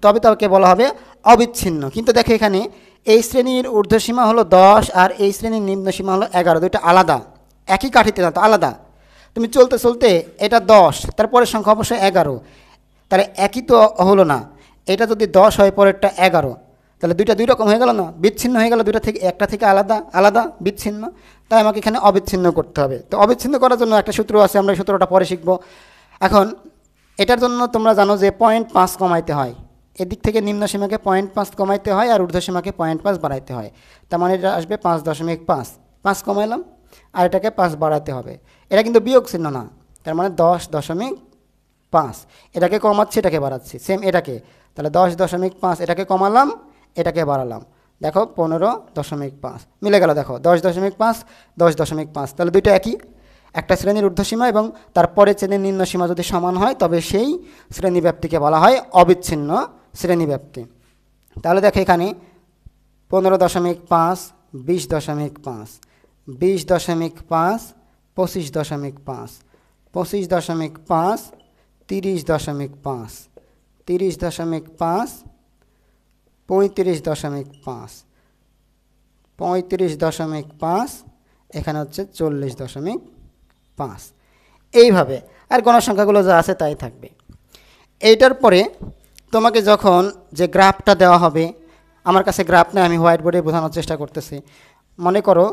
তবে তাকে বলা হবে অবিচ্ছিন্ন। কিন্তু দেখো এখানে এই শ্রেণীর ঊর্ধ্বসীমা হলো 10 আর এই শ্রেণীর নিম্নসীমা হলো 11, দুইটা আলাদা, একই কাঠিতে না তো আলাদা। তুমি চলতে চলতে এটা 10, তারপরের সংখ্যা অবশ্যই 11, তাহলে একই তো হলো না। এটা যদি 10 হয় পরেরটা 11, তাহলে দুইটা দুই রকম হয়ে গেল না, বিচ্ছিন্ন হয়ে গেল, দুইটা থেকে একটা থেকে আলাদা আলাদা বিচ্ছিন্ন। তাই আমাকে এখানে অবিচ্ছিন্ন করতে হবে। তো অবিচ্ছিন্ন করার জন্য একটা সূত্র আছে, আমরা এই সূত্রটা পরে শিখব। এখন এটার জন্য তোমরা জানো যে 0.5 কমাইতে হয়, এদিক থেকে নিম্নসীমাকে 0.5 কমাইতে হয় আর ঊর্ধ্বসীমাকে 0.5 বাড়াইতে হয়। তার মানে এটা আসবে 5.5, 5 কমাইলাম আর এটাকে 5 বাড়াতে হবে। এটা কিন্তু বিয়োগ চিহ্ন না, তার মানে 10.5, এটাকে কমাচ্ছি এটাকে বাড়াচ্ছি, সেম এটাকে। তাহলে 10.5, এটাকে কমালাম এটাকে বাড়ালাম, দেখো 15.5 মিলে গেল। দেখো 10.5, 10.5, তাহলে দুইটা একই, একটা শ্রেণীর ঊর্ধ্বসীমা এবং তারপরে শ্রেণীর নিম্নসীমা যদি সমান হয় তবে সেই শ্রেণীব্যাপ্তিকে বলা হয় অবিচ্ছিন্ন শ্রেণীব্যাপ্তি। তাহলে দেখো এখানে 15.5, 20.5, 20.5, 25.5, 25.5, 30.5, 30.5, 35.5, 35.5, এখানে হচ্ছে 40.5, এইভাবে। আর গণসংখ্যাগুলো যা আছে তাই থাকবে। এইটার পরে তোমাকে যখন যে গ্রাফটা দেওয়া হবে, আমার কাছে গ্রাফ নেই, আমি হোয়াইট বোর্ডে বোঝানোর চেষ্টা করতেছি। মনে করো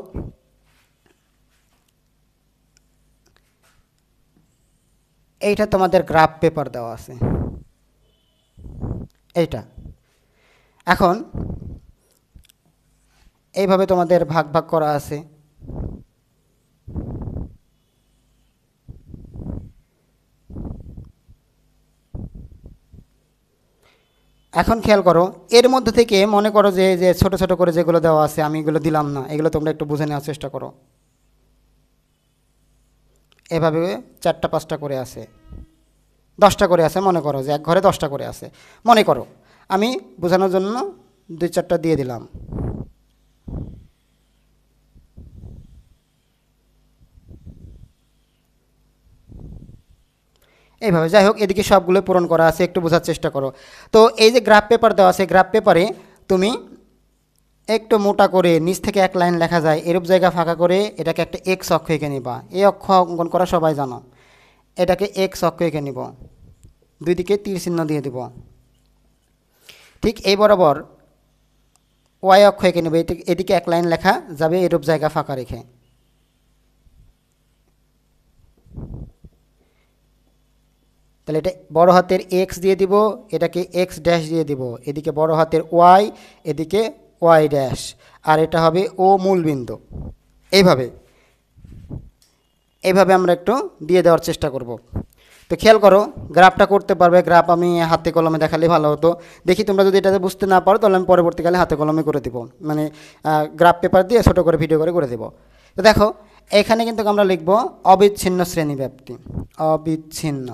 এইটা তোমাদের গ্রাফ পেপার দেওয়া আছে, এইটা। এখন এইভাবে তোমাদের ভাগ ভাগ করা আছে। এখন খেয়াল করো, এর মধ্যে থেকে মনে করো যে যে ছোট ছোট করে যেগুলো দেওয়া আছে আমি এগুলো দিলাম না, এগুলো তোমরা একটু বুঝে নেওয়ার চেষ্টা করো। এভাবে 4টা 5টা করে আছে, 10টা করে আছে, মনে করো যে এক ঘরে 10টা করে আছে। মনে করো আমি বোঝানোর জন্য 2-4টা দিয়ে দিলাম। এইভাবে, যাই হোক, এদিকে সবগুলো পূরণ করা আছে, একটু বোঝার চেষ্টা করো। তো এই যে গ্রাফ পেপার দেওয়া আছে, গ্রাফ পেপারে তুমি একটু মোটা করে নিচ থেকে এক লাইন লেখা যায়, এরূপ জায়গা ফাঁকা করে এটাকে একটা এক্স অক্ষ এঁকে নিবা। এই অক্ষ অঙ্কন করা সবাই জানো, এটাকে এক্স অক্ষ এঁকে নিব, দুই দিকে তীর চিহ্ন দিয়ে দিব। ঠিক এই বরাবর ওয়াই অক্ষ এঁকে নেব, এদিকে এক লাইন লেখা যাবে এরূপ জায়গা ফাঁকা রেখে। তাহলে এটা বড় হাতের এক্স দিয়ে দিব, এটাকে এক্স ড্যাশ দিয়ে দিব, এদিকে বড় হাতের ওয়াই, এদিকে ওয়াই ড্যাশ, আর এটা হবে ও মূলবিন্দু। এইভাবে এইভাবে আমরা একটু দিয়ে দেওয়ার চেষ্টা করব। তো খেয়াল করো, গ্রাফটা করতে পারবে। গ্রাফ আমি হাতে কলমে দেখালে ভালো হতো। দেখি তোমরা যদি এটাতে বুঝতে না পারো তাহলে আমি পরবর্তীকালে হাতে কলমে করে দেবো, মানে গ্রাফ পেপার দিয়ে ছোটো করে ভিডিও করে দেবো। তো দেখো এখানে কিন্তু আমরা লিখব অবিচ্ছিন্ন শ্রেণীব্যাপ্তি, অবিচ্ছিন্ন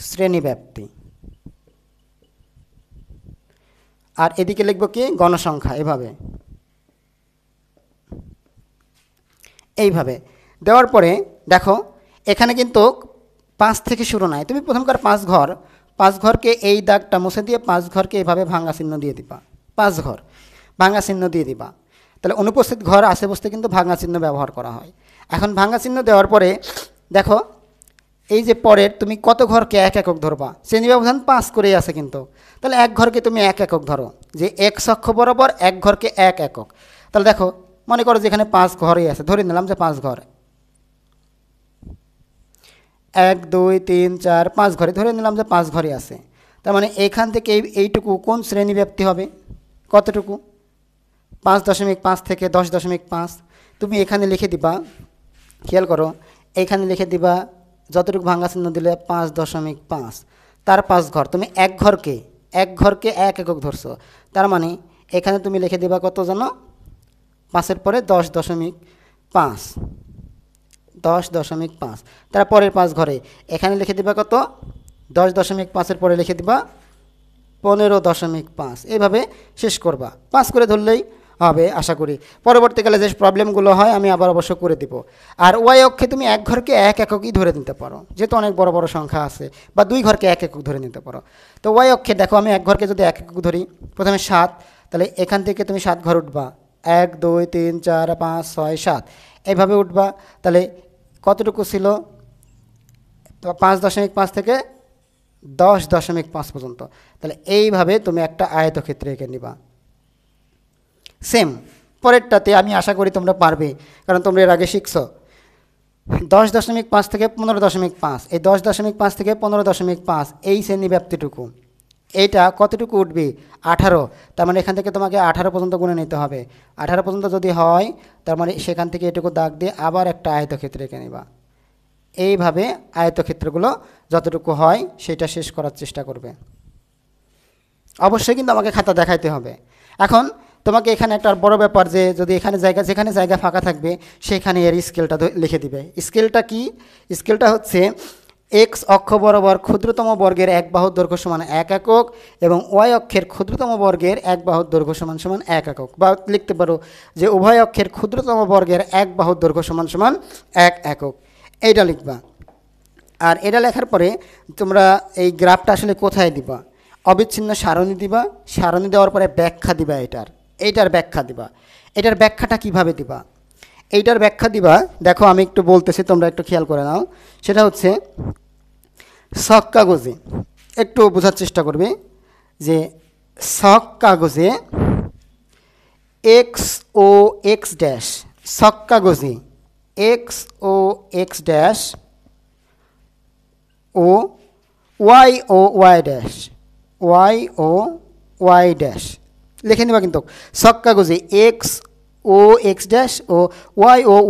শ্রেণীব্যাপ্তি। আর এদিকে লিখব কি, গণসংখ্যা। এভাবে এইভাবে দেওয়ার পরে দেখো এখানে কিন্তু 5 থেকে শুরু নাই, তুমি প্রথমকার 5 ঘরকে এই দাগটা মুছে দিয়ে 5 ঘরকে এইভাবে ভাঙা চিহ্ন দিয়ে দিবা, 5 ঘর ভাঙা চিহ্ন দিয়ে দিবা। তাহলে অনুপস্থিত ঘর আছে বুঝতে কিন্তু ভাঙা চিহ্ন ব্যবহার করা হয়। এখন ভাঙা চিহ্ন দেওয়ার পরে দেখো এই যে পরের তুমি কত ঘরকে এক একক ধরবা, শ্রেণী ব্যবধান 5 করেই আছে কিন্তু, তাহলে এক ঘরকে তুমি এক একক ধরো, যে এক্স অক্ষ বরাবর এক ঘরকে এক একক। তাহলে দেখো মনে করো যে এখানে 5 ঘরই আছে, ধরে নিলাম যে 5 ঘর, 1 2 3 4 5 ঘরে ধরে নিলাম যে 5 ঘরই আছে। তার মানে এখান থেকে এইটুকু কোন শ্রেণী ব্যাপ্তি হবে, কতটুকু, 5.5 থেকে 10.5। তুমি এখানে লিখে দিবা, খেয়াল করো, এখানে লিখে দিবা যতটুকু ভাঙা চিহ্ন দিলে 5.5, তার 5 ঘর, তুমি এক ঘরকে এক একক ধরছো, তার মানে এখানে তুমি লিখে দিবা কত জানো, 5-এর পরে 10.5, 10.5, তারপরের 5 ঘরে এখানে লিখে দিবা কত, 10.5-এর পরে লিখে দিবা 15.5, এইভাবে শেষ করবা, 5 করে ধরলেই হবে আশা করি। পরবর্তীকালে যে প্রবলেমগুলো হয় আমি আবার অবশ্য করে দিব। আর ওয়াই অক্ষে তুমি এক ঘরকে এক এককই ধরে নিতে পারো, যেহেতু অনেক বড় বড় সংখ্যা আছে, বা 2 ঘরকে এক একক ধরে নিতে পারো। তো ওয়াই অক্ষে দেখো আমি এক ঘরকে যদি এক একক ধরি, প্রথমে 7, তাহলে এখান থেকে তুমি 7 ঘর উঠবা, 1 2 3 4 5 6 7, এইভাবে উঠবা। তাহলে কতটুকু ছিল, 5.5 থেকে 10.5 পর্যন্ত। তাহলে এইভাবে তুমি একটা আয়তক্ষেত্র এঁকে নিবা। সেম পরেরটাতে আমি আশা করি তোমরা পারবে, কারণ তোমরা এর আগে শিখছো। 10.5 থেকে 15.5, এই 10.5 থেকে 15.5 এই শ্রেণী ব্যাপ্তিটুকু, এইটা কতটুকু উঠবে, 18। তার মানে এখান থেকে তোমাকে 18 পর্যন্ত গুণে নিতে হবে। 18 পর্যন্ত যদি হয়, তার মানে সেখান থেকে এটুকু দাগ দিয়ে আবার একটা আয়তক্ষেত্র এঁকে নিবা। এইভাবে আয়তক্ষেত্রগুলো যতটুকু হয় সেটা শেষ করার চেষ্টা করবে। অবশ্যই কিন্তু আমাকে খাতা দেখাইতে হবে। এখন তোমাকে এখানে একটা বড় ব্যাপার, যে যদি এখানে যেখানে জায়গা ফাঁকা থাকবে সেখানে এর স্কেলটা লিখে দিবে। স্কেলটা কি, স্কেলটা হচ্ছে এক্স অক্ষ বরাবর ক্ষুদ্রতম বর্গের এক বাহুর দৈর্ঘ্য সমান 1 একক এবং ওয়াই অক্ষের ক্ষুদ্রতম বর্গের এক বাহুর দৈর্ঘ্য সমান 1 একক। বা লিখতে পারো যে উভয় অক্ষের ক্ষুদ্রতম বর্গের এক বাহুর দৈর্ঘ্য সমান 1 একক, এইটা লিখবা। আর এটা লেখার পরে তোমরা এই গ্রাফটা আসলে কোথায় দিবা, অবিচ্ছিন্ন সারণী দিবা, সারণী দেওয়ার পরে ব্যাখ্যা দিবা, এইটার ব্যাখ্যা দিবা। এটার ব্যাখ্যাটা কিভাবে দিবা, এইটার ব্যাখ্যা দিবা, দেখো আমি একটু বলতেছি, তোমরা একটু খেয়াল করে নাও। সেটা হচ্ছে ছক কাগজে, একটু বোঝার চেষ্টা করবে, যে ছক কাগজে এক্স ও এক্স ড্যাশ, ছক কাগজে এক্স ও x dash O Y dash, Y dash লিখে নেবা। কিন্তু ছক কাগজে এক্স ও x dash O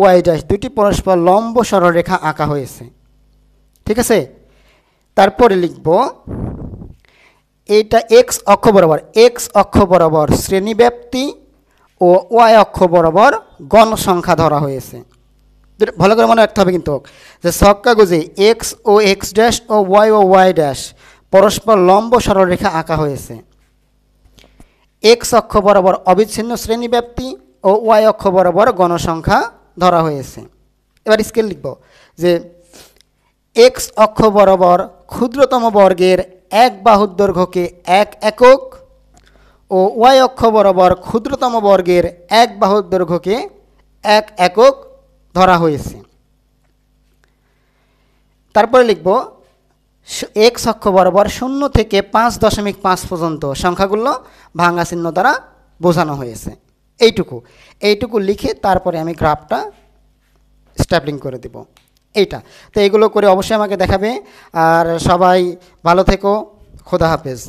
Y dash দুটি পরস্পর লম্ব সরলরেখা আঁকা হয়েছে, ঠিক আছে। তারপরে লিখব এইটা এক্স অক্ষ বরাবর শ্রেণীব্যাপ্তি ও ওয়াই অক্ষ বরাবর গণসংখ্যা ধরা হয়েছে। ভালো করে মনে রাখতে হবে কিন্তু, যে ছক কাগজে এক্স ও x dash O Y dash পরস্পর লম্ব সরলরেখা আঁকা হয়েছে। এক্স অক্ষ বরাবর অবিচ্ছিন্ন শ্রেণীব্যাপ্তি ও ওয়াই অক্ষ বরাবর গণসংখ্যা ধরা হয়েছে। এবার স্কেল লিখব, যে এক্স অক্ষ বরাবর ক্ষুদ্রতম বর্গের এক বাহুর দৈর্ঘ্যকে 1 একক ও ওয়াই অক্ষ বরাবর ক্ষুদ্রতম বর্গের এক বাহুর দৈর্ঘ্যকে 1 একক ধরা হয়েছে। তারপরে লিখব এক্স অক্ষ বরাবর 0 থেকে 5.5 পর্যন্ত সংখ্যাগুলো ভাঙা চিহ্ন দ্বারা বোঝানো হয়েছে। এইটুকু লিখে তারপরে আমি গ্রাফটা স্ট্যাপলিং করে দেব, এইটা। তো এগুলো করে অবশ্যই আমাকে দেখাবে। আর সবাই ভালো থেকো, খোদা হাফেজ।